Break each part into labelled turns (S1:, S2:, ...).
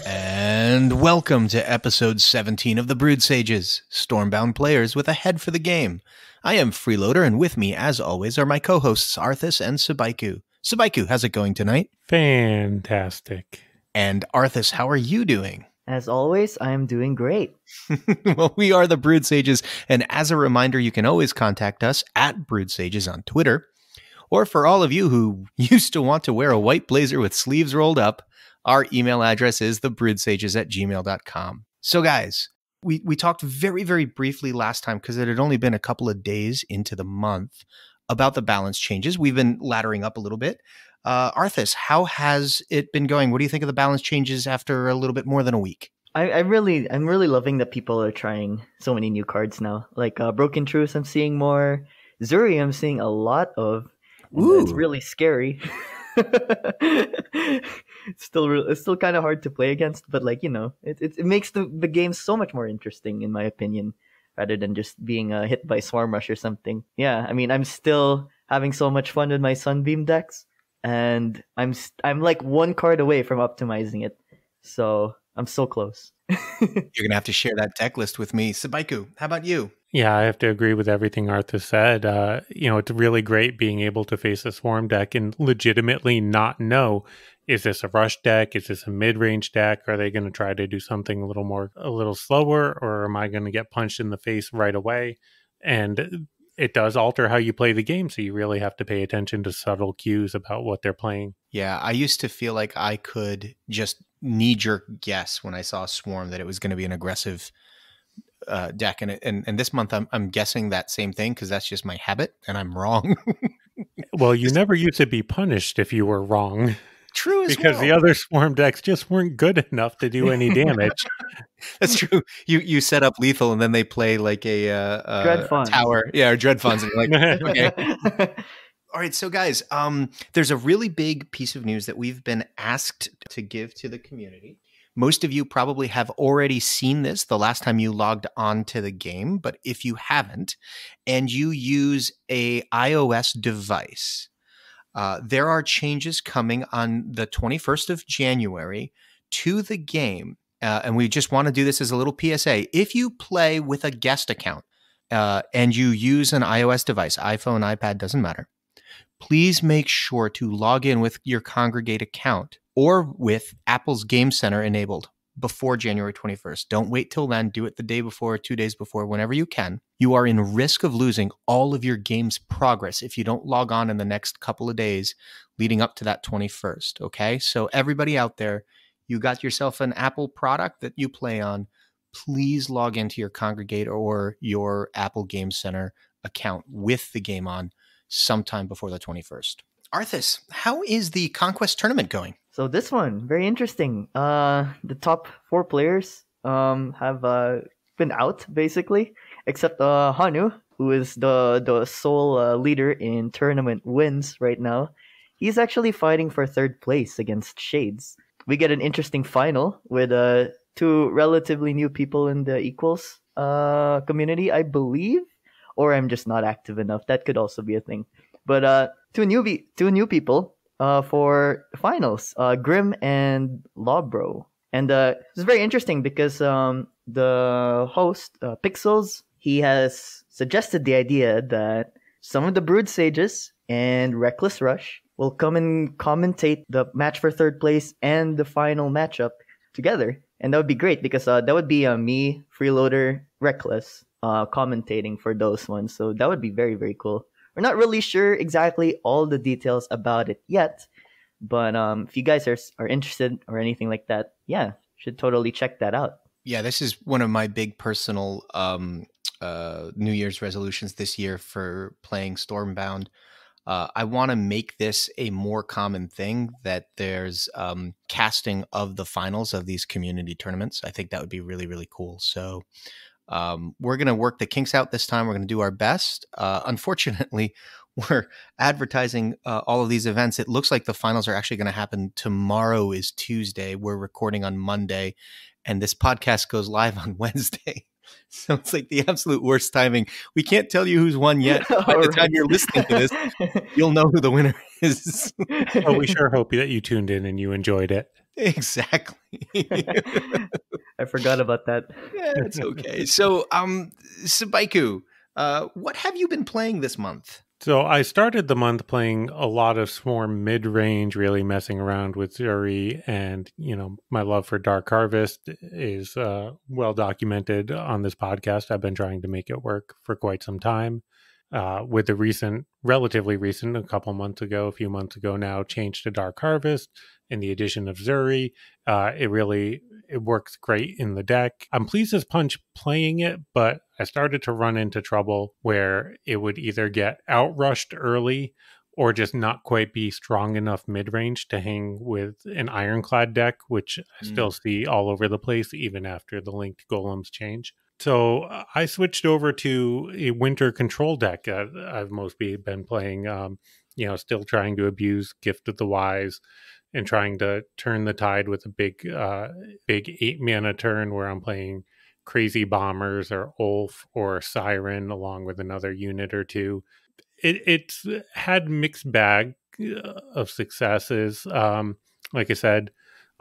S1: And welcome to episode 17 of the Brewed Sages, Stormbound players with a head for the game. I am Freeloader, and with me, as always, are my co-hosts Arthas and Sabaiku. Sabaiku, how's it going tonight?
S2: Fantastic.
S1: And Arthas, how are you doing?
S3: As always, I am doing great.
S1: Well, we are the Brewed Sages, and as a reminder, you can always contact us at Brewed Sages on Twitter. Or for all of you who used to want to wear a white blazer with sleeves rolled up, our email address is thebrewedsages@gmail.com. So guys, we talked very, very briefly last time because it had only been a couple of days into the month about the balance changes. We've been laddering up a little bit. Arthas, how has it been going? What do you think of the balance changes after a little bit more than a week?
S3: I'm really loving that people are trying so many new cards now. Like Broken Truth, I'm seeing more. Zuri, I'm seeing a lot of. It's really scary. It's still kind of hard to play against, but it makes the game so much more interesting, in my opinion, rather than just being hit by Swarm Rush or something. Yeah, I mean, I'm still having so much fun with my Sunbeam decks, and I'm like one card away from optimizing it, so I'm so close.
S1: You're gonna have to share that deck list with me. Sabaiku, how about you?
S2: Yeah, I have to agree with everything Arthur said. It's really great being able to face a Swarm deck and legitimately not know, is this a rush deck? Is this a mid-range deck? Are they going to try to do something a little slower, or am I going to get punched in the face right away? And it does alter how you play the game, so you really have to pay attention to subtle cues about what they're playing.
S1: Yeah, I used to feel like I could just knee-jerk guess when I saw Swarm that it was going to be an aggressive deck, and this month I'm guessing that same thing because that's just my habit, and I'm wrong.
S2: Well, you never used to be punished if you were wrong.
S1: True as
S2: because
S1: well.
S2: The other Swarm decks just weren't good enough to do any damage.
S1: That's true. You set up lethal and then they play like a tower, or Dread Funds, and you're like, okay. All right, so guys, there's a really big piece of news that we've been asked to give to the community. Most of you probably have already seen this the last time you logged on to the game, but if you haven't, and you use a iOS device, there are changes coming on the 21st of January to the game, and we just want to do this as a little PSA. If you play with a guest account and you use an iOS device, iPhone, iPad, doesn't matter, please make sure to log in with your Congregate account or with Apple's Game Center enabled before January 21st. Don't wait till then. Do it the day before, 2 days before, whenever you can. You are in risk of losing all of your game's progress if you don't log on in the next couple of days leading up to that 21st, okay? So everybody out there, you got yourself an Apple product that you play on, please log into your Congregate or your Apple Game Center account with the game on sometime before the 21st. Arthas, how is the Conquest tournament going?
S3: So this one, very interesting. The top 4 players have been out, basically, except Hanu, who is the sole leader in tournament wins right now. He's actually fighting for 3rd place against Shades. We get an interesting final with 2 relatively new people in the Equals community, I believe. Or I'm just not active enough. That could also be a thing. But two new people for finals, Grim and Lawbro. And it's very interesting because the host, Pixels, he has suggested the idea that some of the Brewed Sages and Reckless Rush will come and commentate the match for 3rd place and the final matchup together. And that would be great because that would be me, Freeloader, Reckless, commentating for those ones. So that would be very, very cool. We're not really sure exactly all the details about it yet, but if you guys are interested or anything like that, yeah, should totally check that out.
S1: Yeah, this is one of my big personal New Year's resolutions this year for playing Stormbound. I want to make this a more common thing that there's casting of the finals of these community tournaments. I think that would be really, really cool. So we're going to work the kinks out this time. We're going to do our best. Unfortunately, we're advertising all of these events. It looks like the finals are actually going to happen tomorrow is Tuesday. We're recording on Monday, and this podcast goes live on Wednesday. So it's like the absolute worst timing. We can't tell you who's won yet. By the time you're listening to this, you'll know who the winner is.
S2: Well, we sure hope that you tuned in and you enjoyed it.
S1: Exactly.
S3: I forgot about that.
S1: Yeah, it's okay. So, Sabaiku, what have you been playing this month?
S2: So I started the month playing a lot of Swarm mid-range, really messing around with Zuri, and my love for Dark Harvest is well documented on this podcast. I've been trying to make it work for quite some time. With the relatively recent, a few months ago now, change to Dark Harvest and the addition of Zuri, it works great in the deck. I'm pleased as punch playing it, but I started to run into trouble where it would either get outrushed early or just not quite be strong enough mid-range to hang with an Ironclad deck, which I still see all over the place even after the linked golems change. So I switched over to a winter control deck that I've mostly been playing, still trying to abuse Gift of the Wise and trying to turn the tide with a big 8-mana turn where I'm playing Crazy Bombers or Ulf or Siren along with another unit or two. It's had mixed bag of successes. Like I said,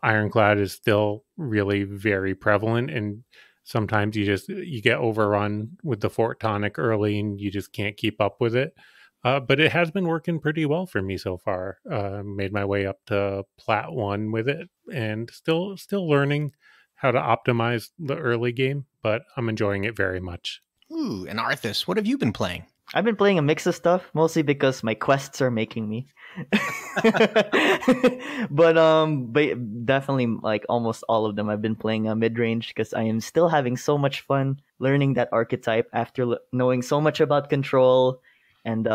S2: Ironclad is still really very prevalent, and sometimes you get overrun with the Fort Tonic early and you just can't keep up with it. But it has been working pretty well for me so far. Made my way up to Plat 1 with it and still learning how to optimize the early game, but I'm enjoying it very much.
S1: Ooh, and Arthas, what have you been playing?
S3: I've been playing a mix of stuff, mostly because my quests are making me. but definitely like almost all of them I've been playing mid-range because I am still having so much fun learning that archetype after knowing so much about control and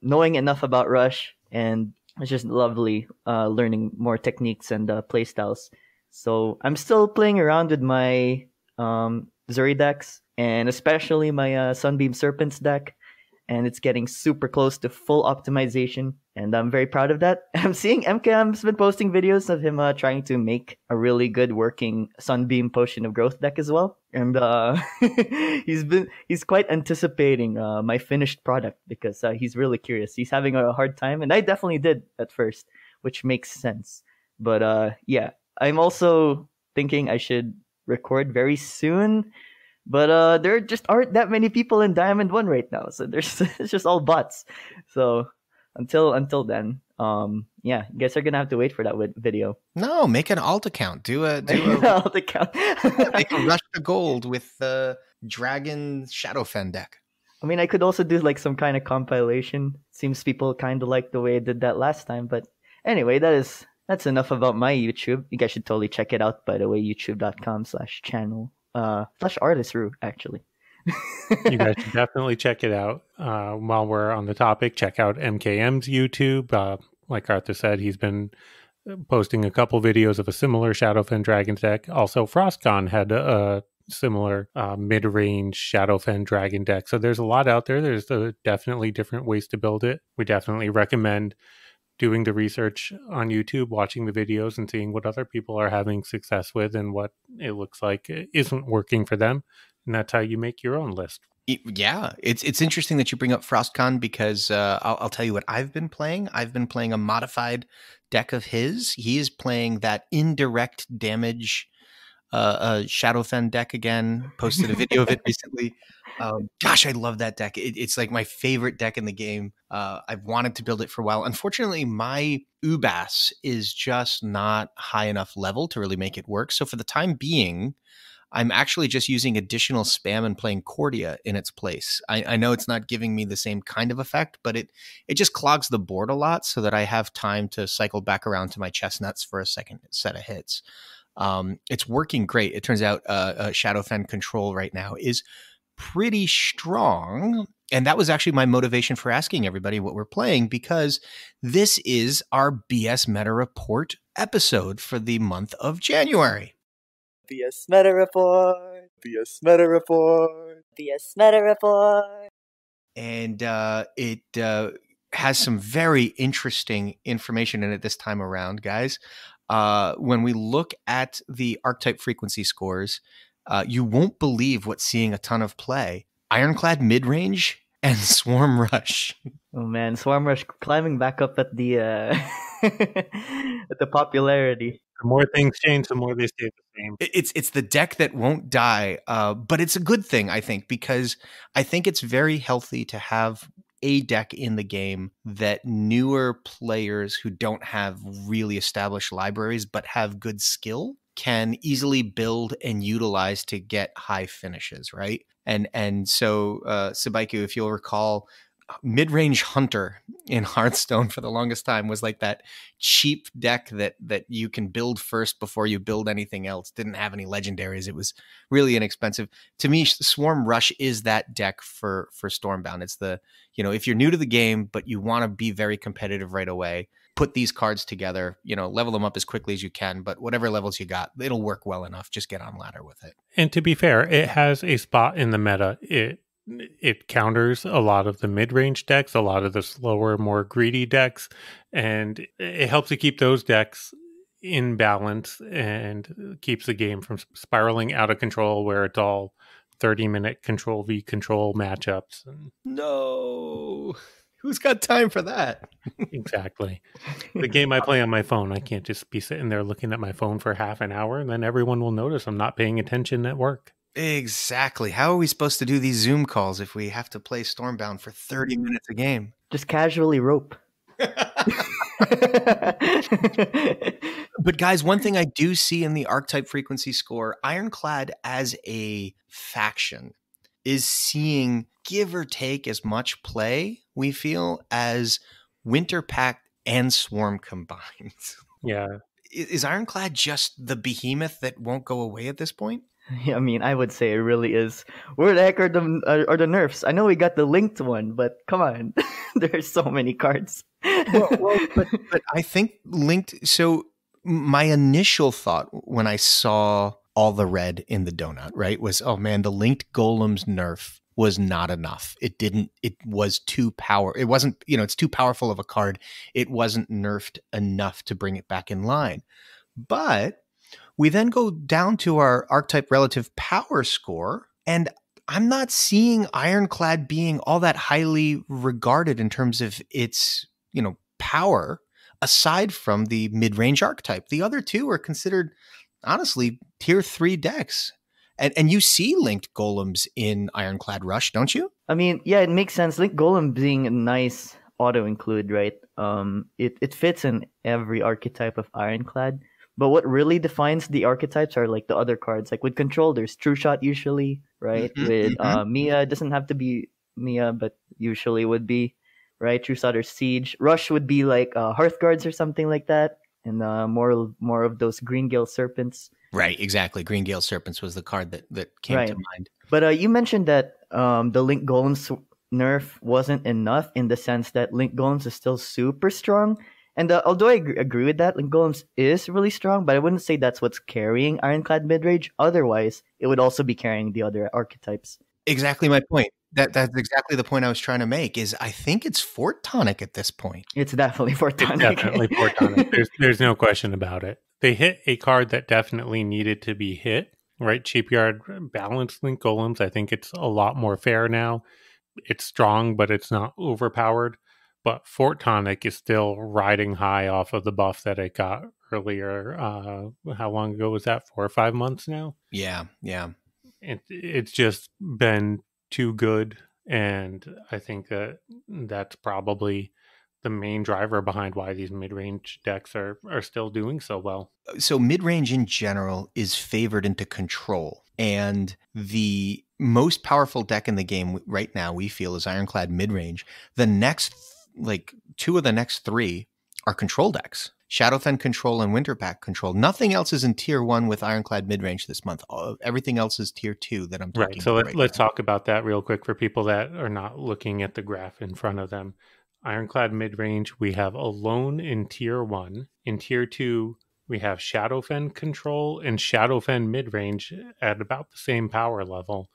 S3: knowing enough about rush, and it's just lovely learning more techniques and playstyles. So I'm still playing around with my Zuri decks, and especially my Sunbeam Serpents deck, and it's getting super close to full optimization, and I'm very proud of that. I'm seeing MKM's been posting videos of him trying to make a really good working Sunbeam Potion of Growth deck as well, and he's quite anticipating my finished product because he's really curious. He's having a hard time, and I definitely did at first, which makes sense. But yeah, I'm also thinking I should record very soon. But there just aren't that many people in Diamond 1 right now, so it's just all bots. So until then, yeah, you guys are gonna have to wait for that video.
S1: No, make an alt account. Do a
S3: alt account.
S1: Make a rush to gold with the Dragon Shadowfen deck.
S3: I mean, I could also do like some kind of compilation. Seems people kind of like the way I did that last time. But anyway, that's enough about my YouTube. You guys should totally check it out, by the way, youtube.com/channel. /artistru, actually.
S2: You guys should definitely check it out. While we're on the topic, check out MKM's YouTube. Like Arthur said, he's been posting a couple videos of a similar Shadowfen Dragon deck. Also, Frostcon had a similar mid-range Shadowfen Dragon deck. So there's a lot out there. There's definitely different ways to build it. We definitely recommend doing the research on YouTube, watching the videos and seeing what other people are having success with and what it looks like isn't working for them. And that's how you make your own list.
S1: Yeah, it's interesting that you bring up Frostcon because I'll tell you what I've been playing. I've been playing a modified deck of his. He is playing that indirect damage Shadowfen deck again. Posted a video of it recently. Gosh, I love that deck. It's like my favorite deck in the game. I've wanted to build it for a while. Unfortunately, my Ubas is just not high enough level to really make it work. So for the time being, I'm actually just using additional spam and playing Cordia in its place. I know it's not giving me the same kind of effect, but it just clogs the board a lot so that I have time to cycle back around to my chestnuts for a second set of hits. It's working great. It turns out Shadowfen control right now is pretty strong. And that was actually my motivation for asking everybody what we're playing, because this is our BS Meta Report episode for the month of January.
S3: BS Meta Report, BS Meta Report, BS Meta Report.
S1: And it has some very interesting information in it this time around, guys. When we look at the Archetype Frequency scores, you won't believe what's seeing a ton of play. Ironclad midrange and Swarm Rush.
S3: Oh man, Swarm Rush climbing back up at the at the popularity.
S2: The more things change, the more they stay the same.
S1: It's the deck that won't die, but it's a good thing, I think, because I think it's very healthy to have a deck in the game that newer players who don't have really established libraries but have good skill can easily build and utilize to get high finishes, right? And so, Sabaiku, if you'll recall, Mid-Range Hunter in Hearthstone for the longest time was like that cheap deck that you can build first before you build anything else. Didn't have any legendaries. It was really inexpensive. To me, Swarm Rush is that deck for Stormbound. It's the, if you're new to the game, but you want to be very competitive right away, put these cards together, level them up as quickly as you can, but whatever levels you got, it'll work well enough. Just get on ladder with it.
S2: And to be fair, it has a spot in the meta. It counters a lot of the mid-range decks, a lot of the slower, more greedy decks, and it helps to keep those decks in balance and keeps the game from spiraling out of control where it's all 30-minute control v control matchups.
S1: No. Who's got time for that?
S2: Exactly. The game I play on my phone, I can't just be sitting there looking at my phone for half an hour and then everyone will notice I'm not paying attention at work.
S1: Exactly. How are we supposed to do these Zoom calls if we have to play Stormbound for 30 minutes a game?
S3: Just casually rope.
S1: But guys, one thing I do see in the Archetype Frequency score, Ironclad as a faction is seeing give or take as much play, we feel, as Winter Pact and Swarm combined.
S2: Yeah.
S1: Is Ironclad just the behemoth that won't go away at this point?
S3: Yeah, I mean, I would say it really is. Where the heck are the nerfs? I know we got the linked one, but come on. There's so many cards.
S1: But I think linked... So my initial thought when I saw all the red in the donut, right, was, oh man, the linked golems nerf was not enough. It was too it wasn't, it's too powerful of a card. It wasn't nerfed enough to bring it back in line. But we then go down to our archetype relative power score, and I'm not seeing Ironclad being all that highly regarded in terms of its, power, aside from the mid-range archetype. The other two are considered, honestly, tier 3 decks. And you see linked golems in Ironclad Rush, don't you?
S3: I mean, yeah, it makes sense. Linked golem being a nice auto-include, right? It fits in every archetype of Ironclad. But what really defines the archetypes are like the other cards. Like with Control, there's True Shot usually, right? With Mia, it doesn't have to be Mia, but usually would be, right? True Shot or Siege. Rush would be like Hearthguards or something like that. And more of those Greengale Serpents.
S1: Right, exactly. Greengale Serpents was the card that came to mind.
S3: But you mentioned that the Link Golems nerf wasn't enough in the sense that Link Golems is still super strong. And although I agree with that, Link Golems is really strong, but I wouldn't say that's what's carrying Ironclad midrange. Otherwise, it would also be carrying the other archetypes.
S1: Exactly my point. That's exactly the point I was trying to make. Is I think it's Fort Tonic at this point.
S3: It's definitely Fort Tonic.
S2: It's definitely Fort Tonic. There's no question about it. They hit a card that definitely needed to be hit. Right, Cheapyard balanced Link Golems. I think it's a lot more fair now. It's strong, but it's not overpowered. But Fort Tonic is still riding high off of the buff that it got earlier. How long ago was that? 4 or 5 months now?
S1: Yeah.
S2: It's just been too good. And I think that's probably the main driver behind why these mid-range decks are still doing so well.
S1: So mid-range in general is favored into Control. And the most powerful deck in the game right now, we feel, is Ironclad mid-range. The next... like 2 of the next 3 are Control decks. Shadowfen Control and Winter Pact Control. Nothing else is in tier 1 with Ironclad midrange this month. Everything else is tier 2 that I'm talking about.
S2: So let's talk about that real quick for people that are not looking at the graph in front of them. Ironclad midrange, we have alone in tier 1. In tier 2, we have Shadowfen Control and Shadowfen midrange at about the same power level.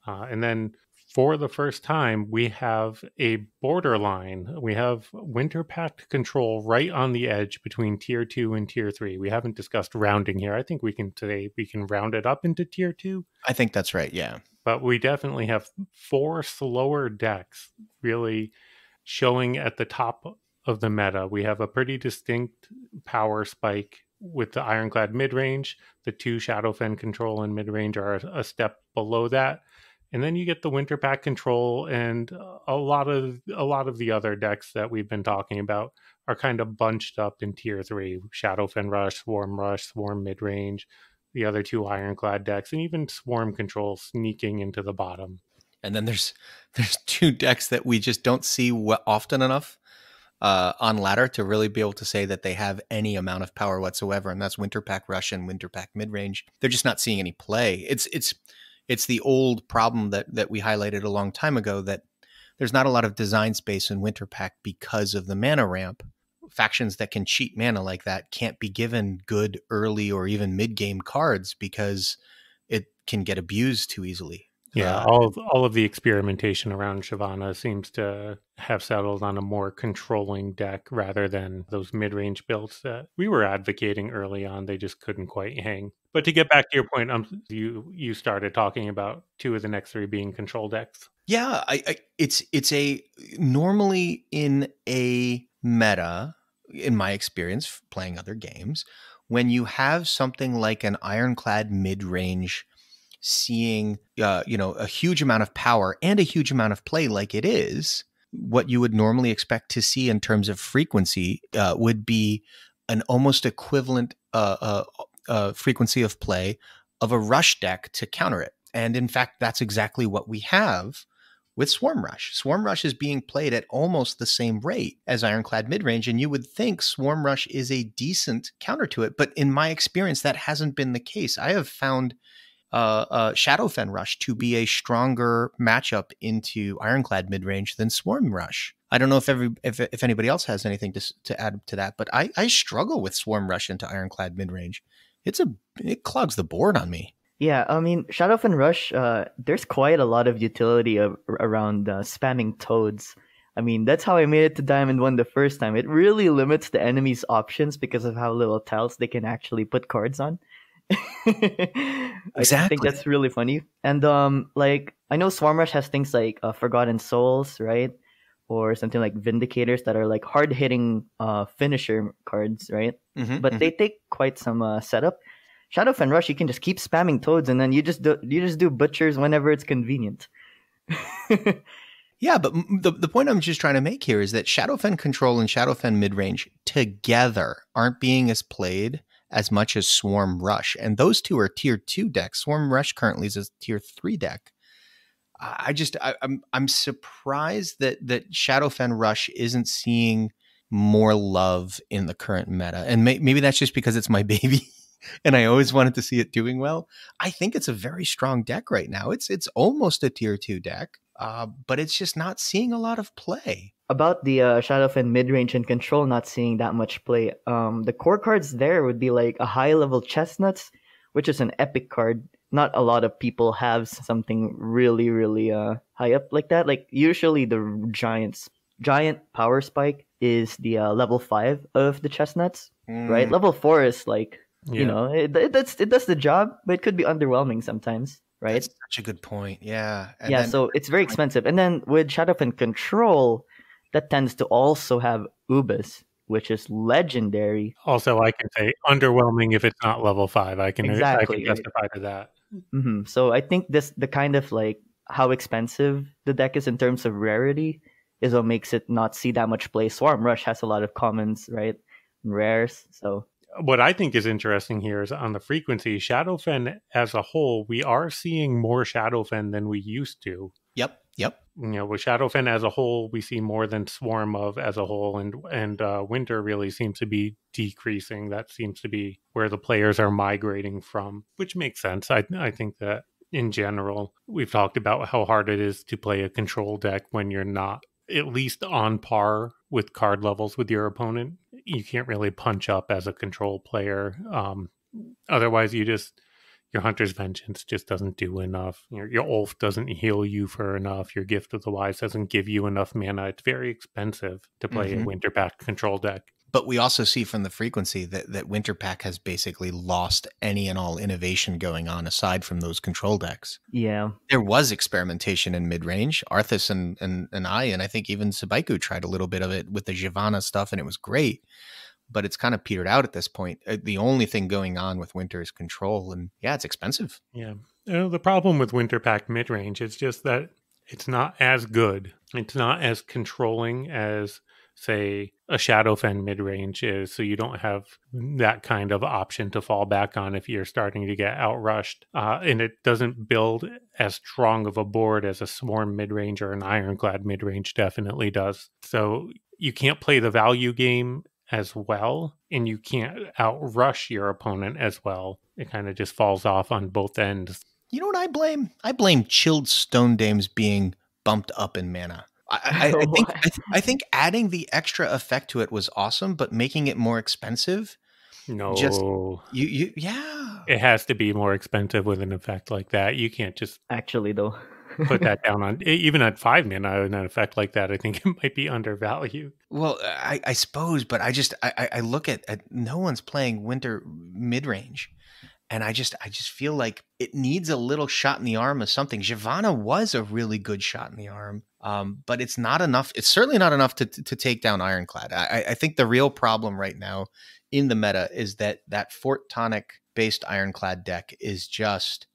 S2: And then for the first time, we have a borderline. We have Winter Pact Control right on the edge between Tier 2 and Tier 3. We haven't discussed rounding here. I think we can round it up into Tier 2.
S1: I think that's right, yeah.
S2: But we definitely have 4 slower decks really showing at the top of the meta. We have a pretty distinct power spike with the Ironclad mid-range. The 2 Shadowfen control and mid-range are a step below that. And then you get the Winter Pack control, and a lot of the other decks that we've been talking about are kind of bunched up in tier 3. Shadowfen Rush, Swarm mid-range, the other 2 Ironclad decks, and even Swarm control sneaking into the bottom.
S1: And then there's 2 decks that we just don't see often enough on ladder to really be able to say that they have any amount of power whatsoever, and that's Winter Pack Rush and Winter Pack Midrange. They're just not seeing any play. It's the old problem that we highlighted a long time ago, that there's not a lot of design space in Winter Pack because of the mana ramp. Factions that can cheat mana like that can't be given good early or even mid-game cards because it can get abused too easily.
S2: Yeah, all of the experimentation around Shyvana seems to have settled on a more controlling deck rather than those mid-range builds that we were advocating early on. They just couldn't quite hang. But to get back to your point, you started talking about 2 of the next 3 being control decks.
S1: Yeah, it's a normally in a meta, in my experience playing other games, when you have something like an Ironclad mid-range seeing a huge amount of power and a huge amount of play like it is, what you would normally expect to see in terms of frequency would be an almost equivalent frequency of play of a rush deck to counter it. And in fact, that's exactly what we have with Swarm Rush. Swarm Rush is being played at almost the same rate as Ironclad midrange, and you would think Swarm Rush is a decent counter to it. But in my experience, that hasn't been the case. I have found Shadowfen Rush to be a stronger matchup into Ironclad midrange than Swarm Rush. I don't know if anybody else has anything to add to that, but I struggle with Swarm Rush into Ironclad midrange. It clogs the board on me.
S3: Yeah, I mean, Shadowfen Rush, there's quite a lot of utility around spamming toads. I mean, that's how I made it to Diamond 1 the first time. It really limits the enemy's options because of how little tiles they can actually put cards on.
S1: Exactly.
S3: I think that's really funny. And I know Swarm Rush has things like Forgotten Souls, right? Or something like Vindicators that are like hard-hitting finisher cards, right? But they take quite some setup. Shadowfen Rush, you can just keep spamming toads, and then you just do butchers whenever it's convenient.
S1: Yeah, but the point I'm just trying to make here is that Shadowfen Control and Shadowfen Midrange together aren't being as played as much as Swarm Rush, and those 2 are tier 2 decks. Swarm Rush currently is a tier 3 deck. I'm surprised that Shadowfen Rush isn't seeing more love in the current meta, and maybe that's just because it's my baby. And I always wanted to see it doing well. I think it's a very strong deck right now. It's almost a tier 2 deck, but it's just not seeing a lot of play.
S3: About the Shadowfen midrange and control not seeing that much play, the core cards there would be like a high-level Chestnuts, which is an epic card. Not a lot of people have something really, really high up like that. Like usually the giant power spike is the level 5 of the Chestnuts, right? Level 4 is like... Yeah. You know, it does the job, but it could be underwhelming sometimes, right?
S1: That's such a good point. Yeah.
S3: And yeah, so it's very expensive. And then with Shadowfen Control, that tends to also have Ubas, which is legendary.
S2: Also, I can say underwhelming if it's not level 5. I can testify to that.
S3: So I think the kind of like how expensive the deck is in terms of rarity is what makes it not see that much play. Swarm Rush has a lot of commons, right? And rares, so...
S2: What I think is interesting here is on the frequency, Shadowfen as a whole, we are seeing more Shadowfen than we used to.
S1: Yep.
S2: You know, with Shadowfen as a whole, we see more than Swarm of as a whole, and Winter really seems to be decreasing. That seems to be where the players are migrating from, which makes sense. I think that in general, we've talked about how hard it is to play a control deck when you're not at least on par with card levels with your opponent. You can't really punch up as a control player. Otherwise, your Hunter's Vengeance just doesn't do enough. Your Ulf doesn't heal you for enough. Your Gift of the Wise doesn't give you enough mana. It's very expensive to play a Winter Pack control deck.
S1: But we also see from the frequency that Winter Pack has basically lost any and all innovation going on aside from those control decks.
S3: Yeah.
S1: There was experimentation in mid-range. Arthas and I think even Sabaiku tried a little bit of it with the Shyvana stuff, and it was great. but it's kind of petered out at this point. The only thing going on with Winter is control, and yeah, it's expensive.
S2: Yeah. The problem with Winter Pact mid-range is just that it's not as good. It's not as controlling as, say, a Shadowfen mid-range is, so you don't have that kind of option to fall back on if you're starting to get outrushed. And it doesn't build as strong of a board as a Swarm mid-range or an Ironclad mid-range definitely does. So you can't play the value game as well, and you can't outrush your opponent as well. It kind of just falls off on both ends.
S1: You know what I blame? I blame Chilled Stone Dames being bumped up in mana. I think adding the extra effect to it was awesome, but making it more expensive.
S2: No,
S1: yeah.
S2: It has to be more expensive with an effect like that. You can't just
S3: actually though
S2: put that down on even at 5 mana. An effect like that, I think it might be undervalued.
S1: Well, I suppose, but I look at no one's playing Winter mid range. And I just feel like it needs a little shot in the arm of something. Giovanna was a really good shot in the arm, but it's not enough. It's certainly not enough to take down Ironclad. I think the real problem right now in the meta is that Fort Tonic based Ironclad deck is just,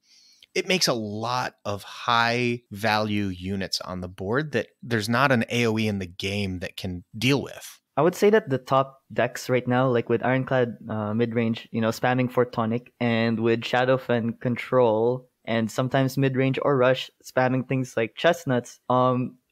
S1: it makes a lot of high value units on the board that there's not an AoE in the game that can deal with.
S3: I would say that the top decks right now, like with Ironclad mid-range, spamming Fort Tonic, and with Shadowfen control, and sometimes mid-range or rush, spamming things like Chestnuts,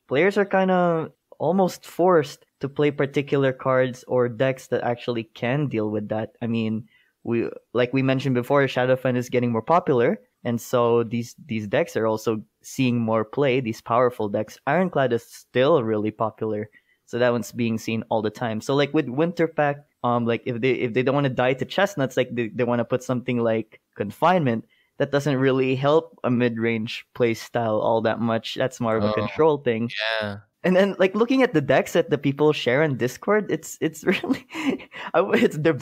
S3: players are kind of almost forced to play particular cards or decks that actually can deal with that. I mean, we mentioned before, Shadowfen is getting more popular, and so these decks are also seeing more play, these powerful decks. Ironclad is still really popular. So that one's being seen all the time. So like with Winter Pact, like if they don't want to die to Chestnuts, like they want to put something like Confinement, that doesn't really help a mid-range play style all that much. That's more of a control thing.
S1: Yeah.
S3: And then like looking at the decks that the people share on Discord, it's really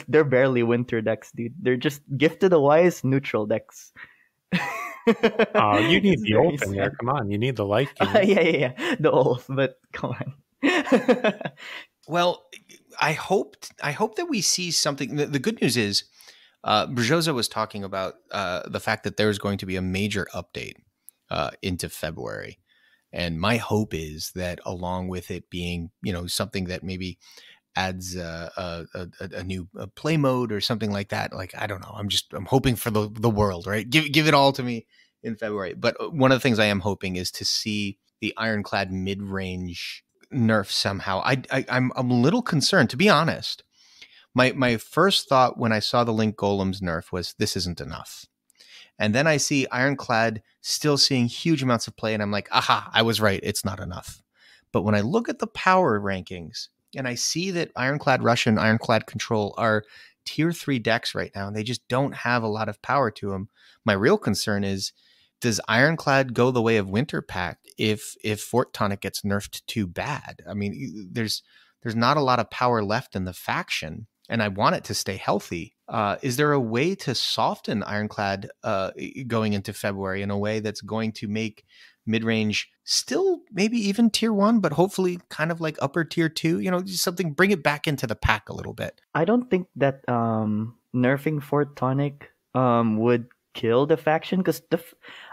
S3: they're barely Winter decks, dude. They're just Gift to the Wise neutral decks.
S2: Oh, you need the Ulf in there. Come on, you need the Life King.
S3: Yeah, the Ulf, but come on.
S1: Well, I hope that we see something. The good news is, Brzoza was talking about the fact that there's going to be a major update into February, and my hope is that along with it being, something that maybe adds a new play mode or something like that. Like, I don't know. I'm hoping for the world, right? Give it all to me in February. But one of the things I am hoping is to see the Ironclad mid-range nerf somehow. I'm a little concerned, to be honest. My first thought when I saw the Link Golems nerf was, this isn't enough. And then I see Ironclad still seeing huge amounts of play, and I'm like, aha, I was right, it's not enough. But when I look at the power rankings and I see that Ironclad Rush and Ironclad Control are tier 3 decks right now, and they just don't have a lot of power to them, my real concern is, does Ironclad go the way of Winter Pact if Fort Tonic gets nerfed too bad? I mean, there's not a lot of power left in the faction, and I want it to stay healthy. Is there a way to soften Ironclad going into February in a way that's going to make mid-range still maybe even tier 1, but hopefully kind of like upper tier 2? Just something, bring it back into the pack a little bit.
S3: I don't think that nerfing Fort Tonic would kill the faction, because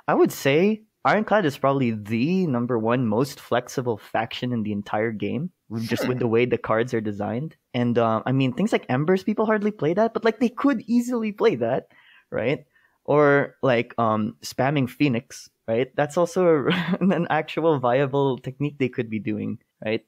S3: I would say Ironclad is probably the number one most flexible faction in the entire game, just with the way the cards are designed. And I mean, things like Embers, people hardly play that, but like they could easily play that, right? Or like spamming Phoenix, right? That's also an actual viable technique they could be doing, right?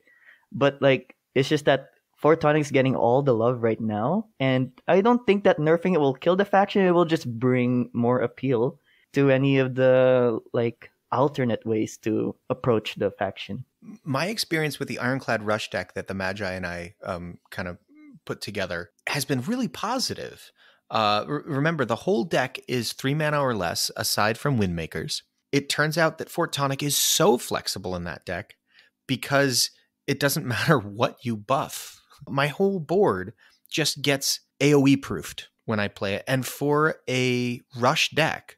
S3: But like, it's just that Fort Tonic's getting all the love right now, and I don't think that nerfing it will kill the faction. It will just bring more appeal to any of the like alternate ways to approach the faction.
S1: My experience with the Ironclad Rush deck that the Magi and I kind of put together has been really positive. Remember, the whole deck is 3 mana or less, aside from Windmakers. It turns out that Fort Tonic is so flexible in that deck because it doesn't matter what you buff. My whole board just gets AoE proofed when I play it. And for a Rush deck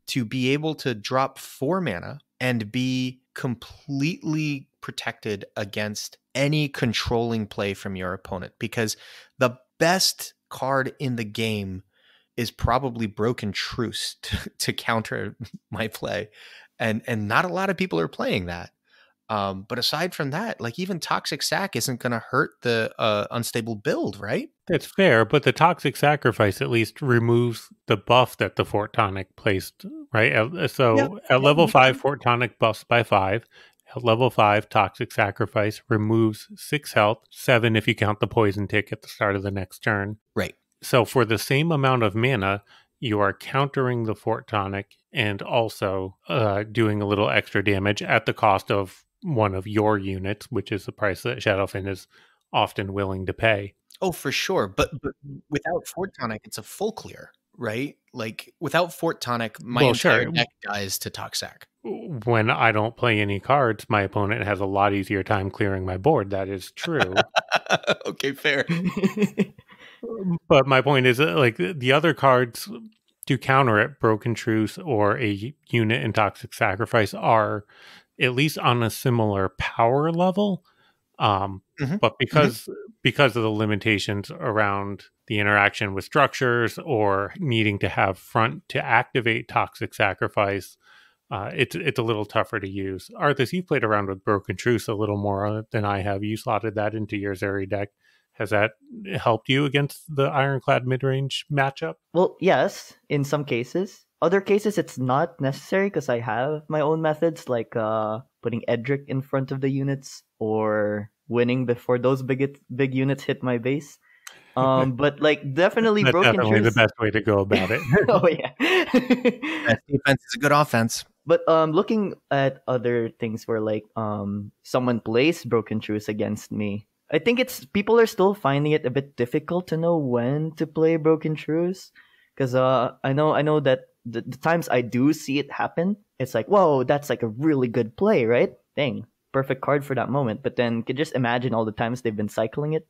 S1: to be able to drop 4 mana and be completely protected against any controlling play from your opponent, because the best card in the game is probably Broken Truce to counter my play. And not a lot of people are playing that. But aside from that, like even Toxic Sack isn't going to hurt the unstable build, right?
S2: That's fair, but the Toxic Sacrifice at least removes the buff that the Fort Tonic placed, right? At level 5, Fort Tonic buffs by 5. At level 5, Toxic Sacrifice removes 6 health, 7 if you count the poison tick at the start of the next turn.
S1: Right.
S2: So for the same amount of mana, you are countering the Fort Tonic and also doing a little extra damage at the cost of one of your units, which is the price that Shadowfin is often willing to pay.
S1: Oh, for sure. But without Fort Tonic, it's a full clear, right? Like without Fort Tonic, my entire deck dies to Toxic.
S2: When I don't play any cards, my opponent has a lot easier time clearing my board. That is true.
S1: Okay, fair.
S2: But my point is that, like, the other cards to counter it, Broken Truce or a unit in Toxic Sacrifice, are at least on a similar power level. But because of the limitations around the interaction with structures or needing to have front to activate Toxic Sacrifice, it's a little tougher to use. Arthas, you've played around with Broken Truce a little more than I have. You slotted that into your Zeri deck. Has that helped you against the Ironclad mid-range matchup?
S3: Well, yes, in some cases. Other cases, it's not necessary because I have my own methods, like putting Edric in front of the units or winning before those big units hit my base. But like definitely
S2: That's
S3: Broken
S2: definitely
S3: Truce.
S2: the best way to go about it.
S3: Oh yeah.
S1: Best defense is a good offense.
S3: But looking at other things where like someone plays Broken Truce against me, I think it's people are still finding it a bit difficult to know when to play Broken Truce, because I know that the times I do see it happen, it's like, whoa, that's like a really good play, right? Dang, perfect card for that moment. But then could just imagine all the times they've been cycling it.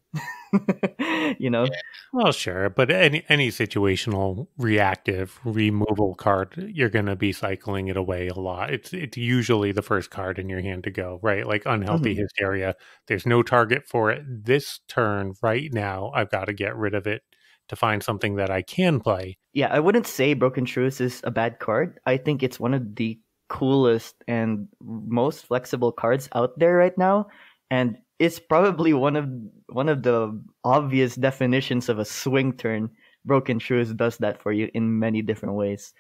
S3: You know?
S2: Well, sure, but any situational reactive removal card, you're going to be cycling it away a lot. It's usually the first card in your hand to go, right? Like Unhealthy Hysteria. There's no target for it this turn right now. I've got to get rid of it to find something that I can play.
S3: Yeah, I wouldn't say Broken Truce is a bad card. I think it's one of the coolest and most flexible cards out there right now, and it's probably one of the obvious definitions of a swing turn. Broken Truce does that for you in many different ways.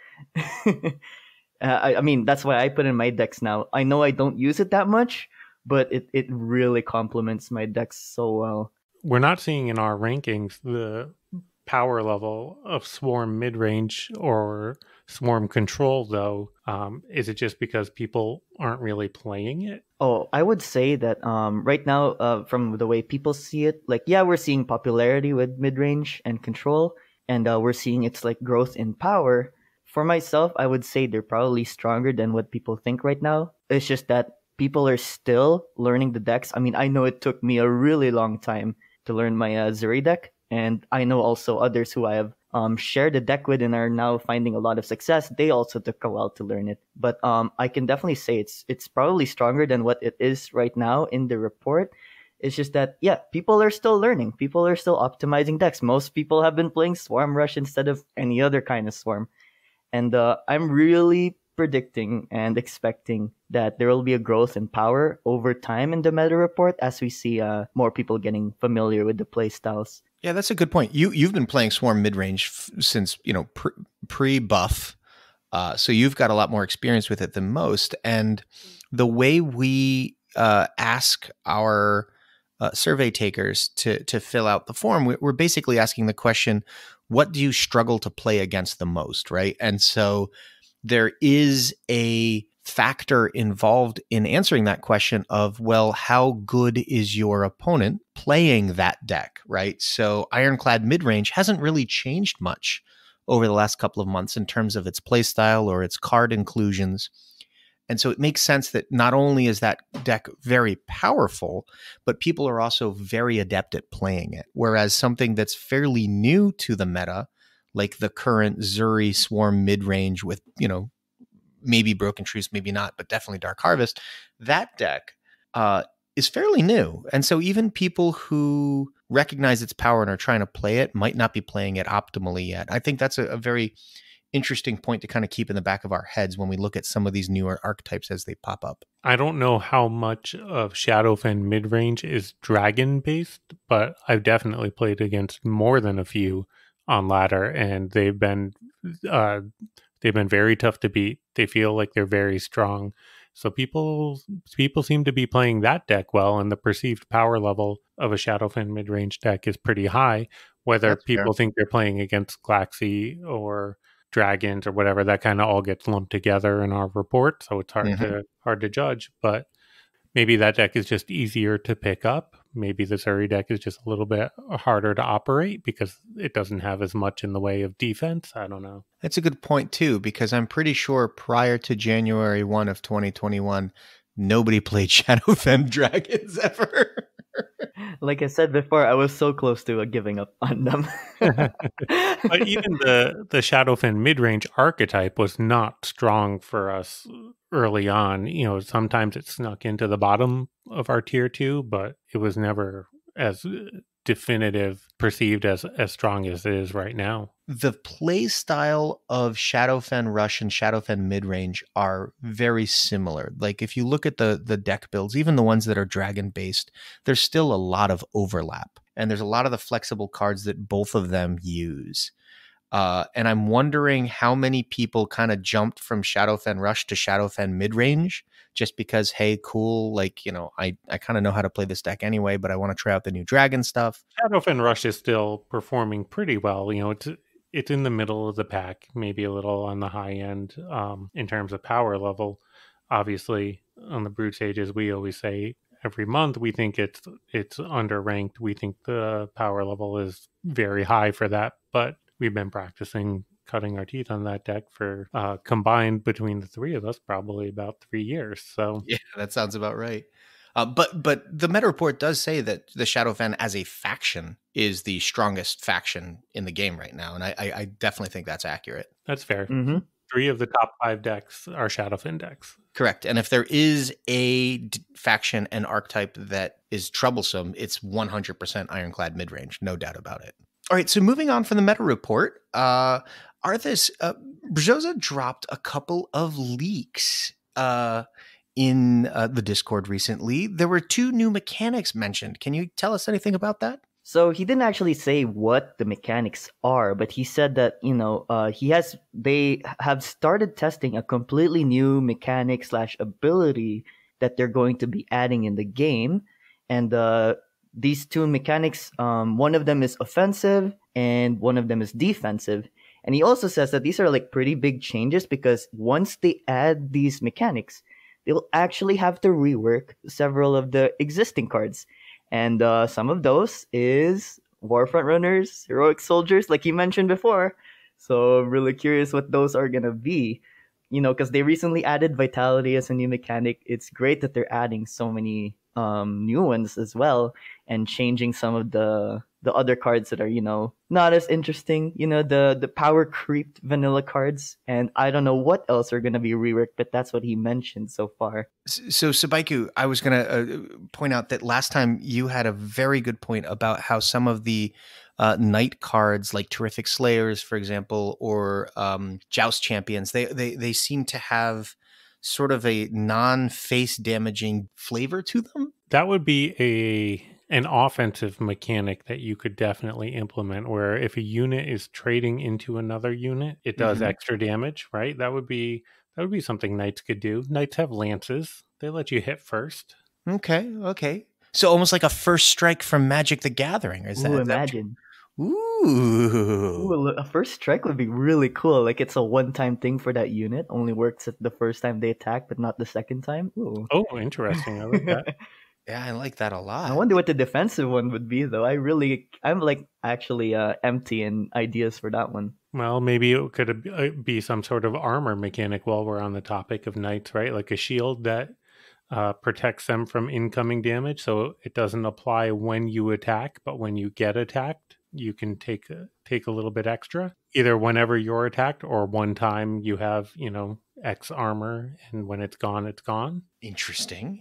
S3: I mean, that's why I put in my decks now. I know I don't use it that much, but it really complements my decks so well.
S2: We're not seeing in our rankings the power level of Swarm mid-range or Swarm Control, though. Is it just because people aren't really playing it?
S3: Oh, I would say that right now, from the way people see it, like, yeah, we're seeing popularity with mid-range and Control, and we're seeing its like growth in power. For myself, I would say they're probably stronger than what people think right now. It's just that people are still learning the decks. I mean, I know it took me a really long time to learn my Zeri deck, and I know also others who I have shared the deck with and are now finding a lot of success. They also took a while to learn it, but I can definitely say it's probably stronger than what it is right now in the report. It's just that, yeah, people are still learning. People are still optimizing decks. Most people have been playing Swarm Rush instead of any other kind of Swarm, and I'm really predicting and expecting that there will be a growth in power over time in the meta report as we see more people getting familiar with the play styles.
S1: Yeah, that's a good point. You've been playing Swarm mid-range since, pre-buff. So you've got a lot more experience with it than most. And the way we ask our survey takers to fill out the form, we're basically asking the question, what do you struggle to play against the most, right? And so there is a factor involved in answering that question of, well, how good is your opponent playing that deck, right? So Ironclad midrange hasn't really changed much over the last couple of months in terms of its play style or its card inclusions. And so it makes sense that not only is that deck very powerful, but people are also very adept at playing it. Whereas something that's fairly new to the meta, like the current Zuri Swarm midrange with, maybe Broken Truce, maybe not, but definitely Dark Harvest, that deck is fairly new. And so even people who recognize its power and are trying to play it might not be playing it optimally yet. I think that's a very interesting point to kind of keep in the back of our heads when we look at some of these newer archetypes as they pop up.
S2: I don't know how much of Shadowfen midrange is dragon based, but I've definitely played against more than a few on ladder, and they've been very tough to beat. They feel like they're very strong. So people seem to be playing that deck well, and the perceived power level of a Shadowfen midrange deck is pretty high. Whether
S1: That's
S2: people
S1: fair.
S2: think they're playing against Glaxi or dragons or whatever, that kind of all gets lumped together in our report, so it's hard to judge. But maybe that deck is just easier to pick up. Maybe the Zuri deck is just a little bit harder to operate because it doesn't have as much in the way of defense. I don't know.
S1: That's a good point too, because I'm pretty sure prior to January 1 of 2021, nobody played Shadowfen dragons ever.
S3: Like I said before, I was so close to giving up on them.
S2: But even the Shadowfen midrange archetype was not strong for us early on. Sometimes it snuck into the bottom of our tier 2, but it was never as definitive perceived as strong as it is right now.
S1: The play style of Shadowfen Rush and Shadowfen Midrange are very similar. Like if you look at the deck builds, even the ones that are dragon based, there's still a lot of overlap. And there's a lot of the flexible cards that both of them use. And I'm wondering how many people kind of jumped from Shadowfen Rush to Shadowfen Midrange just because, hey, cool, like, I kind of know how to play this deck anyway, but I want to try out the new dragon stuff.
S2: Shadowfen Rush is still performing pretty well. It's in the middle of the pack, maybe a little on the high end in terms of power level. Obviously, on the Brewed Sages, we always say every month we think it's underranked. We think the power level is very high for that, but we've been practicing cutting our teeth on that deck for combined between the three of us probably about 3 years. So
S1: yeah, that sounds about right. But the meta report does say that the Shadowfen as a faction is the strongest faction in the game right now, and I definitely think that's accurate.
S2: That's fair.
S3: Mm-hmm.
S2: 3 of the top 5 decks are Shadowfen decks.
S1: Correct. And if there is a faction and archetype that is troublesome, it's 100% Ironclad midrange, no doubt about it. All right, so moving on from the meta report, Arthas, Brzoza dropped a couple of leaks in the Discord recently. There were 2 new mechanics mentioned. Can you tell us anything about that?
S3: So he didn't actually say what the mechanics are, but he said that they have started testing a completely new mechanic / ability that they're going to be adding in the game, and these 2 mechanics, one of them is offensive and one of them is defensive. And he also says that these are like pretty big changes because once they add these mechanics, they'll actually have to rework several of the existing cards. And some of those is Warfront Runners, Heroic Soldiers, like you mentioned before. So I'm really curious what those are going to be. Because they recently added Vitality as a new mechanic. It's great that they're adding so many new ones as well and changing some of the other cards that are, not as interesting, the power creeped vanilla cards. And I don't know what else are going to be reworked, but that's what he mentioned so far.
S1: So Sabaiku, I was going to point out that last time you had a very good point about how some of the Knight cards like Terrific Slayers, for example, or Joust Champions, they seem to have sort of a non-face damaging flavor to them.
S2: That would be an offensive mechanic that you could definitely implement, where if a unit is trading into another unit, it does extra damage, right? That would be something Knights could do. Knights have lances. They let you hit first.
S1: Okay. So almost like a first strike from Magic the Gathering.
S3: Imagine.
S1: Ooh,
S3: a first strike would be really cool. Like it's a one-time thing for that unit. Only works at the first time they attack, but not the second time. Ooh.
S2: Oh, interesting. I like that.
S1: Yeah, I like that a lot.
S3: I wonder what the defensive one would be, though. I'm like actually empty in ideas for that one.
S2: Well, maybe it could be some sort of armor mechanic while we're on the topic of Knights, right? Like a shield that protects them from incoming damage, so it doesn't apply when you attack, but when you get attacked, you can take a little bit extra, either whenever you're attacked or one time you have, X armor, and when it's gone, it's gone.
S1: Interesting.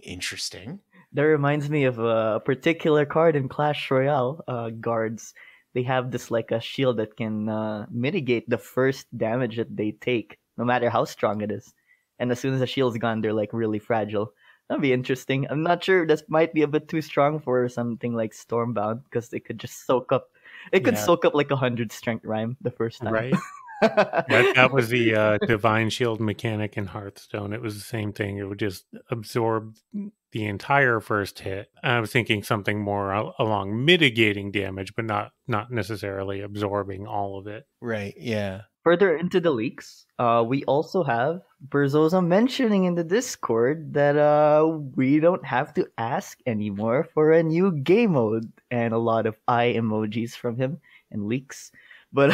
S3: That reminds me of a particular card in Clash Royale, guards. They have this like a shield that can mitigate the first damage that they take, no matter how strong it is. And as soon as the shield's gone, they're like really fragile. That'd be interesting. I'm not sure. This might be a bit too strong for something like Stormbound because they could just soak up. It could soak up like 100 strength rhyme the first time.
S2: Right. that was the Divine Shield mechanic in Hearthstone. It was the same thing. It would just absorb the entire first hit. I was thinking something more along mitigating damage, but not necessarily absorbing all of it.
S1: Right, yeah.
S3: Further into the leaks, we also have Berzosa mentioning in the Discord that we don't have to ask anymore for a new game mode, and a lot of eye emojis from him and leaks. But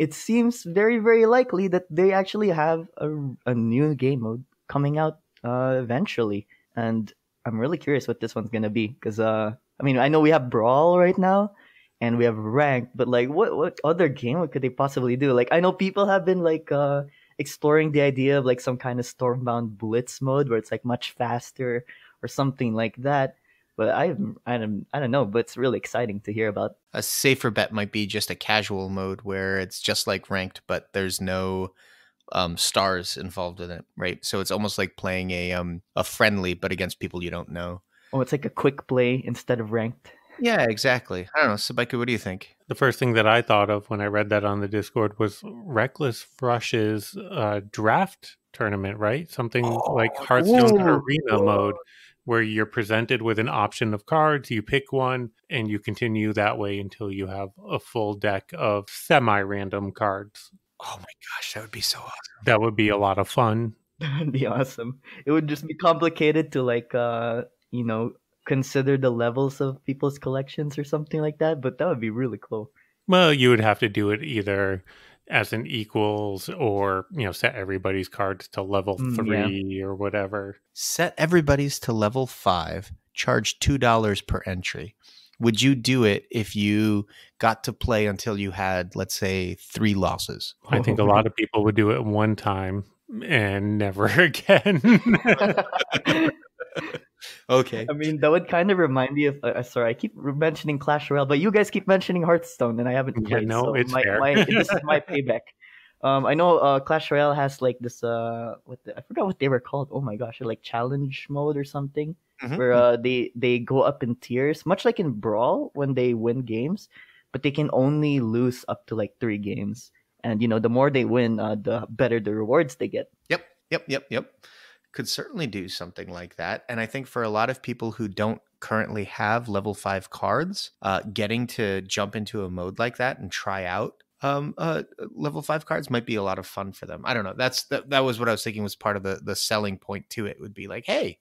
S3: it seems very, very likely that they actually have a new game mode coming out eventually, and I'm really curious what this one's gonna be because I mean I know we have Brawl right now. And we have ranked, but like, what other game could they possibly do? Like, I know people have been like exploring the idea of like some kind of Stormbound Blitz mode where it's like much faster or something like that. But I don't know. But it's really exciting to hear about.
S1: A safer bet might be just a casual mode where it's just like ranked, but there's no stars involved in it, right? So it's almost like playing a friendly, but against people you don't know.
S3: Oh, it's like a quick play instead of ranked.
S1: Yeah, exactly. I don't know. Sabaiku, what do you think?
S2: The first thing that I thought of when I read that on the Discord was Reckless Rush's draft tournament, right? Something like Hearthstone Arena mode, where you're presented with an option of cards, you pick one, and you continue that way until you have a full deck of semi-random cards.
S1: Oh my gosh, that would be so awesome.
S2: That would be a lot of fun.
S3: That would be awesome. It would just be complicated to like, consider the levels of people's collections or something like that, but that would be really cool.
S2: Well, you would have to do it either as an equals or, set everybody's cards to level 3 or whatever.
S1: Set everybody's to level 5, charge $2 per entry. Would you do it if you got to play until you had, let's say, 3 losses?
S2: I think a lot of people would do it one time and never again.
S1: Okay.
S3: I mean, that would kind of remind me of. Sorry, I keep mentioning Clash Royale, but you guys keep mentioning Hearthstone, and I haven't played.
S2: No,
S3: so
S2: it's fair.
S3: This is my payback. I know Clash Royale has like this. I forgot what they were called. Oh my gosh, like challenge mode or something, where they go up in tiers, much like in Brawl when they win games, but they can only lose up to like 3 games, and the more they win, the better the rewards they get.
S1: Yep. Could certainly do something like that. And I think for a lot of people who don't currently have level 5 cards, getting to jump into a mode like that and try out level 5 cards might be a lot of fun for them. I don't know. That was what I was thinking was part of the selling point to it, would be like, hey,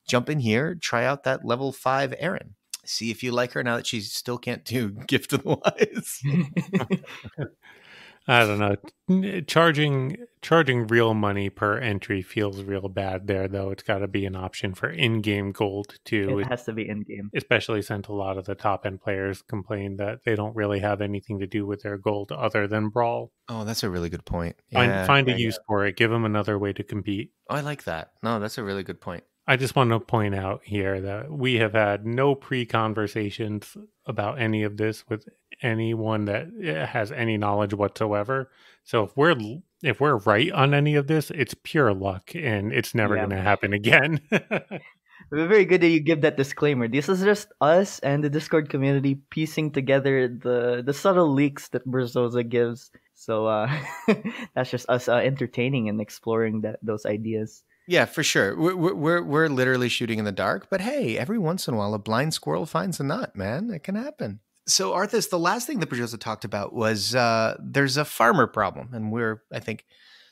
S1: jump in here, try out that level 5 Erin. See if you like her now that she still can't do Gift of the Wise.
S2: I don't know. Charging real money per entry feels real bad there, though. It's got to be an option for in-game gold, too.
S3: It has to be in-game.
S2: Especially since a lot of the top-end players complain that they don't really have anything to do with their gold other than Brawl.
S1: Oh, that's a really good point.
S2: Find a use for it. Give them another way to compete.
S1: Oh, I like that. No, that's a really good point.
S2: I just want to point out here that we have had no pre-conversations about any of this with anyone that has any knowledge whatsoever. So if we're right on any of this, it's pure luck, and it's never going to happen again.
S3: Very good that you give that disclaimer. This is just us and the Discord community piecing together the subtle leaks that Berzosa gives. So that's just us entertaining and exploring those ideas.
S1: Yeah, for sure. We're literally shooting in the dark, but hey, every once in a while, a blind squirrel finds a nut, man. It can happen. So, Arthas, the last thing that Berzosa talked about was there's a farmer problem, and we're, I think,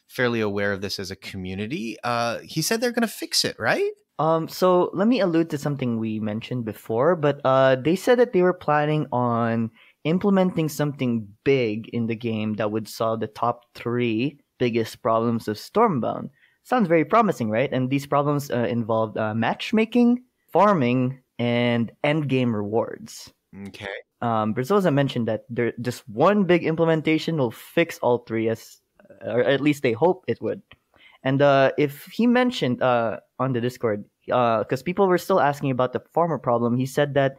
S1: fairly aware of this as a community. He said they're going to fix it, right?
S3: So let me allude to something we mentioned before, but they said that they were planning on implementing something big in the game that would solve the top 3 biggest problems of Stormbound. Sounds very promising, right? And these problems involved matchmaking, farming, and endgame rewards.
S1: Okay.
S3: Berzosa mentioned that just one big implementation will fix all 3, or at least they hope it would. And if he mentioned on the Discord, because people were still asking about the farmer problem, he said that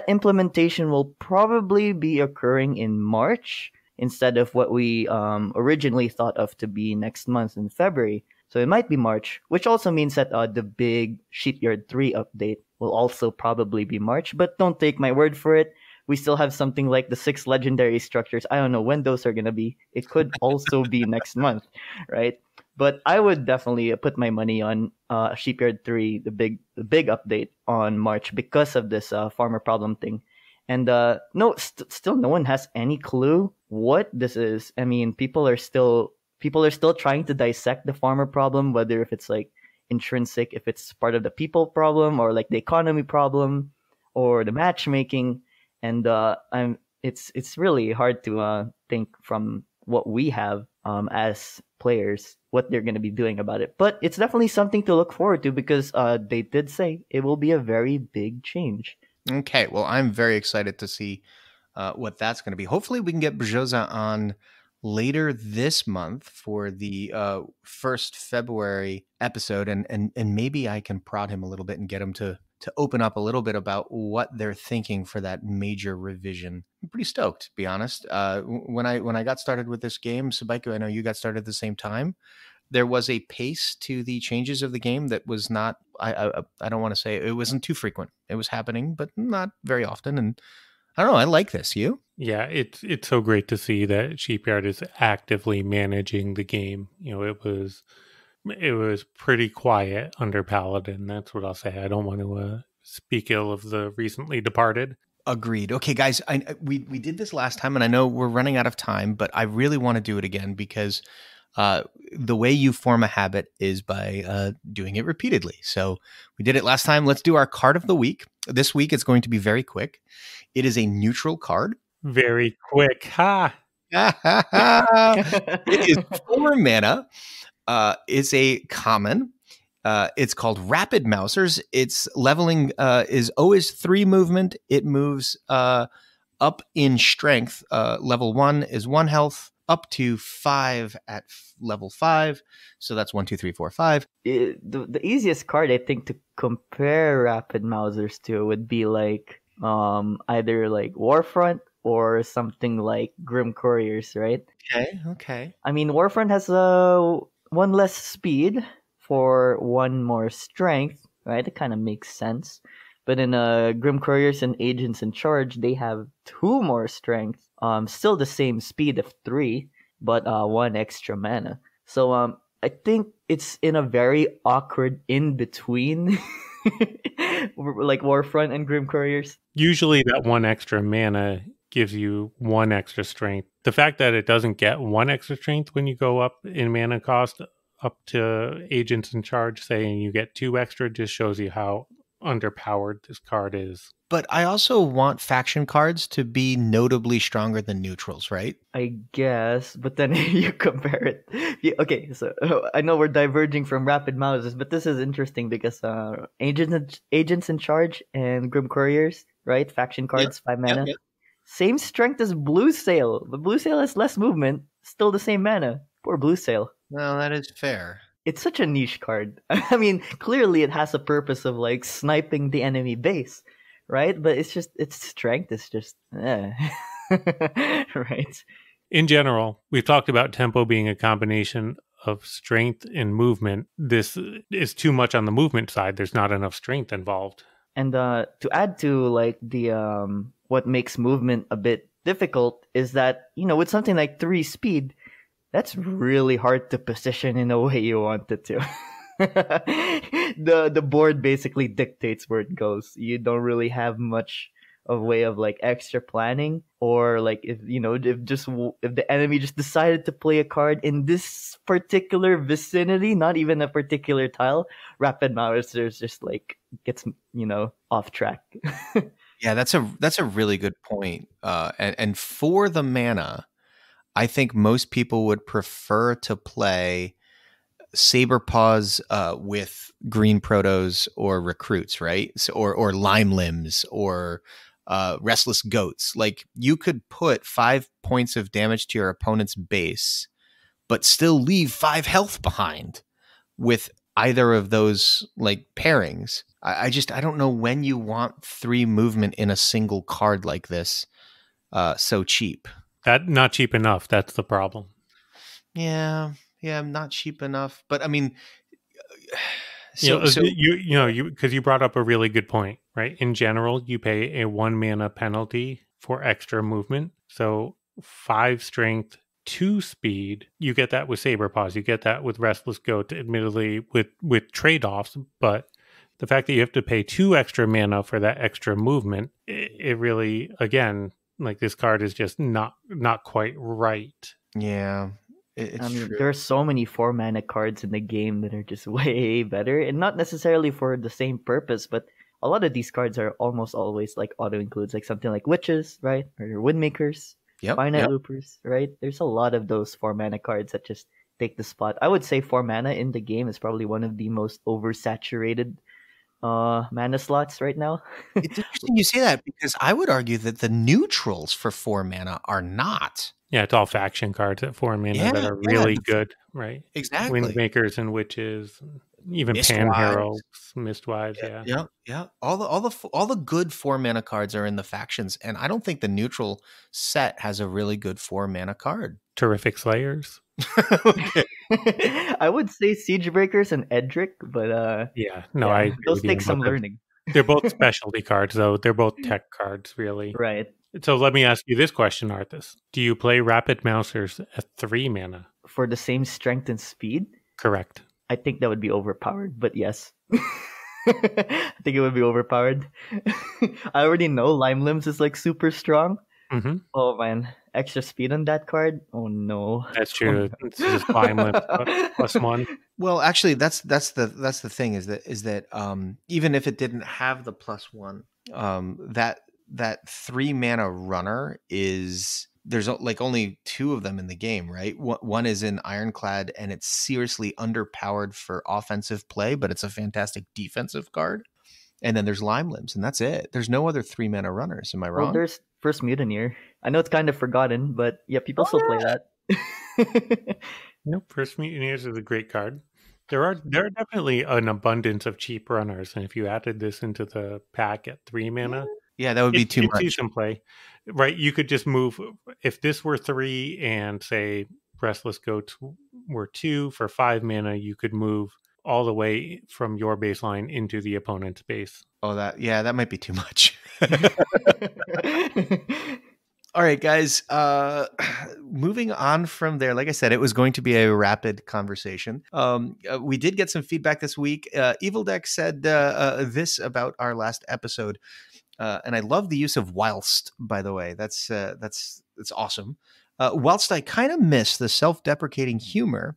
S3: implementation will probably be occurring in March instead of what we originally thought of to be next month in February. So it might be March, which also means that the big Shipyard 3 update will also probably be March. But don't take my word for it. We still have something like the 6 legendary structures. I don't know when those are going to be. It could also be next month, right? But I would definitely put my money on Shipyard 3, the big update on March because of this farmer problem thing. And still no one has any clue what this is. I mean, people are still trying to dissect the farmer problem, whether if it's like intrinsic, if it's part of the people problem or like the economy problem or the matchmaking. And it's really hard to think from what we have as players what they're going to be doing about it. But it's definitely something to look forward to because they did say it will be a very big change.
S1: Okay, well, I'm very excited to see what that's going to be. Hopefully we can get Brzoza on later this month for the 1st February episode, and maybe I can prod him a little bit and get him to open up a little bit about what they're thinking for that major revision. I'm pretty stoked, to be honest. When I got started with this game, Sabaiku, I know you got started at the same time. There was a pace to the changes of the game that was not, I don't want to say it wasn't too frequent. It was happening, but not very often. And I don't know, I like this. You?
S2: Yeah, it's so great to see that Shipyard is actively managing the game. You know, it was pretty quiet under Paladin. That's what I'll say. I don't want to speak ill of the recently departed.
S1: Agreed. Okay, guys, we did this last time, and I know we're running out of time, but I really want to do it again because the way you form a habit is by doing it repeatedly. So we did it last time. Let's do our card of the week. This week, it's going to be very quick. It is a neutral card.
S2: Very quick. Ha!
S1: It is 4 mana. It's a common. It's called Rapid Mousers. Its leveling is always 3 movement. It moves up in strength. Level 1 is 1 health, up to 5 at level 5. So that's 1, 2, 3, 4, 5.
S3: The easiest card I think to compare Rapid Mousers to would be like either like Warfront or something like Grim Couriers, right?
S1: Okay.
S3: I mean, Warfront has 1 less speed for 1 more strength, right? It kind of makes sense. But in Grim Couriers and Agents in Charge, they have 2 more strength. Still the same speed of 3, but 1 extra mana. So I think it's in a very awkward in between, like Warfront and Grim Couriers.
S2: Usually, that 1 extra mana gives you 1 extra strength. The fact that it doesn't get 1 extra strength when you go up in mana cost up to Agents in Charge, saying you get 2 extra, just shows you how underpowered this card is.
S1: But I also want faction cards to be notably stronger than neutrals, right?
S3: I guess, but then you compare it. Okay, so I know we're diverging from Rapid Mousers, but this is interesting because Agents in Charge and Grim Couriers, right? Faction cards, 5 mana. Yep. Same strength as Blue Sail. The Blue Sail has less movement, still the same mana. Poor Blue Sail.
S1: Well, that is fair.
S3: It's such a niche card. I mean, clearly it has a purpose of like sniping the enemy base, right? But it's just its strength is just right.
S2: In general, we've talked about tempo being a combination of strength and movement. This is too much on the movement side. There's not enough strength involved.
S3: And to add to like the what makes movement a bit difficult is that, you know, with something like 3 speed, that's really hard to position in a way you want it to. The board basically dictates where it goes. You don't really have much of way of like extra planning, or like if the enemy just decided to play a card in this particular vicinity, not even a particular tile, Rapid Mousers just like gets off track.
S1: Yeah, that's a really good point. And for the mana, I think most people would prefer to play Saberpaws with Green Protos or Recruits, right? So, or Lime Limbs or Restless Goats. Like, you could put 5 points of damage to your opponent's base, but still leave 5 health behind. with either of those like pairings. I don't know when you want 3 movement in a single card like this so cheap.
S2: That not cheap enough. That's the problem.
S1: Yeah, not cheap enough. But I mean,
S2: because you brought up a really good point, right? In general, you pay a 1 mana penalty for extra movement. So 5 strength, 2 speed. You get that with Saber Paws. You get that with Restless Goat. Admittedly, with trade offs, but the fact that you have to pay 2 extra mana for that extra movement, it really, again, like this card is just not quite right.
S1: Yeah. It's true.
S3: There are so many 4 mana cards in the game that are just way better, and not necessarily for the same purpose, but a lot of these cards are almost always like auto includes, like something like Witches, right? Or Windmakers, Finite Loopers, right? There's a lot of those 4 mana cards that just take the spot. I would say 4 mana in the game is probably one of the most oversaturated mana slots right now.
S1: It's interesting you say that, because I would argue that the neutrals for 4 mana are not.
S2: Yeah, it's all faction cards at 4 mana that are really good, right?
S1: Exactly.
S2: Windmakers and Witches, even Pan Heralds, Mistwives,
S1: yeah. All the good 4 mana cards are in the factions, and I don't think the neutral set has a really good 4 mana card.
S2: Terrific Slayers.
S1: Okay.
S3: I would say Siegebreakers and Edric, but
S2: I
S3: those take some learning.
S2: They're both specialty cards, though. They're both tech cards, really.
S3: Right.
S2: So let me ask you this question, Arthas. Do you play Rapid Mousers at 3 mana?
S3: For the same strength and speed?
S2: Correct.
S3: I think that would be overpowered, but yes. I think it would be overpowered. I already know Lime Limbs is like super strong.
S2: Mm-hmm.
S3: Oh man, extra speed on that card? Oh no.
S2: That's true. It's just Lime Limbs +1.
S1: Well, actually, that's the thing is that even if it didn't have the +1, that 3 mana runner there's like only 2 of them in the game, right? One is in Ironclad, and it's seriously underpowered for offensive play, but it's a fantastic defensive card. And then there's Lime Limbs, and that's it. There's no other 3 mana runners. Am I wrong?
S3: Well, there's First Mutineer. I know it's kind of forgotten, but yeah, people still play that.
S2: Nope, First Mutineers is a great card. There are definitely an abundance of cheap runners, and if you added this into the pack at 3 mana,
S1: yeah, that would be too much.
S2: See some play, right? You could just move if this were 3 and say Restless Goats were 2 for 5 mana. You could move all the way from your baseline into the opponent's base.
S1: Oh, that might be too much. All right, guys. Moving on from there, like I said, it was going to be a rapid conversation. We did get some feedback this week. Evil Deck said this about our last episode, and I love the use of whilst. By the way, that's awesome. Whilst I kind of miss the self-deprecating humor,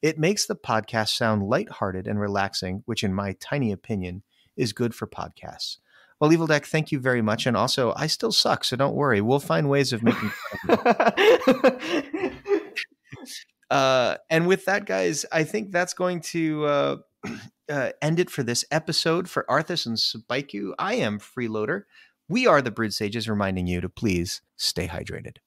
S1: it makes the podcast sound lighthearted and relaxing, which, in my tiny opinion, is good for podcasts. Well, Evil Deck, thank you very much. And also, I still suck, so don't worry. We'll find ways of making fun of you. And with that, guys, I think that's going to end it for this episode. For Arthas and Spikeu, I am Freeloader. We are the Brewed Sages, reminding you to please stay hydrated.